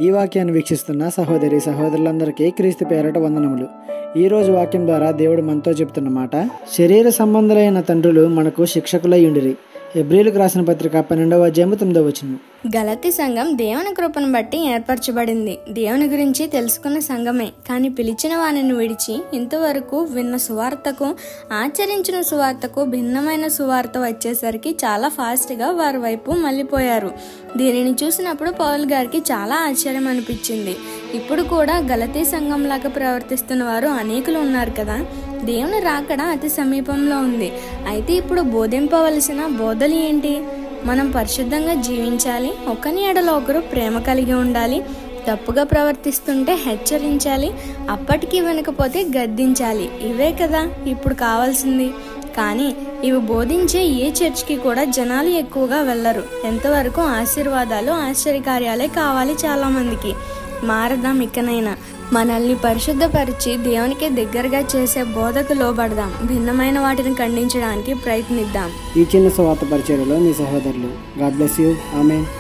ఈ వాక్యాన్ని వీక్షిస్తున్న సహోదరి సహోదరులందరికీ క్రీస్తు పేరట వందనములు. ఈరోజు వాక్యం ద్వారా దేవుడు మనతో చెప్తున్న మాట, శరీర సంబంధులైన తండ్రులు మనకు శిక్షకులై ఉండిరి. హెబ్రీయులకు రాసిన పత్రిక 12వ అధ్యాయము 9వ వచనం. గలతీ సంఘం దేవుని కృపను బట్టి ఏర్పరచబడింది. దేవుని గురించి తెలుసుకున్న సంఘమే, కానీ పిలిచిన వానిని విడిచి ఇంతవరకు విన్న సువార్తకు, ఆచరించిన సువార్తకు భిన్నమైన సువార్త వచ్చేసరికి చాలా ఫాస్ట్గా వారి వైపు మళ్ళీపోయారు. దీనిని చూసినప్పుడు పౌలు గారికి చాలా ఆశ్చర్యం అనిపించింది. ఇప్పుడు కూడా గలతీ సంఘంలాగా ప్రవర్తిస్తున్న వారు అనేకులు ఉన్నారు కదా. దేవుని రాకడ అతి సమీపంలో ఉంది. అయితే ఇప్పుడు బోధింపవలసిన బోధలు ఏంటి? మనం పరిశుద్ధంగా జీవించాలి, ఒకని ఎడల ఒకరు ప్రేమ కలిగి ఉండాలి, తప్పుగా ప్రవర్తిస్తుంటే హెచ్చరించాలి, అప్పటికి వినకపోతే గద్దించాలి. ఇవే కదా ఇప్పుడు కావాల్సింది. కానీ ఇవి బోధించే ఏ చర్చ్కి కూడా జనాలు ఎక్కువగా వెళ్ళరు. ఎంతవరకు ఆశీర్వాదాలు, ఆశ్చర్యకార్యాలే కావాలి చాలా మందికి. మారదాం ఇకనైనా. మనల్ని పరిశుద్ధపరిచి దేవునికి దగ్గరగా చేసే బోధకు లోబడదాం. భిన్నమైన వాటిని ఖండించడానికి ప్రయత్నిద్దాం. ఈ చిన్న సువార్త పరిచర్యలో మీ సహోదరులు. God bless you. ఆమేన్.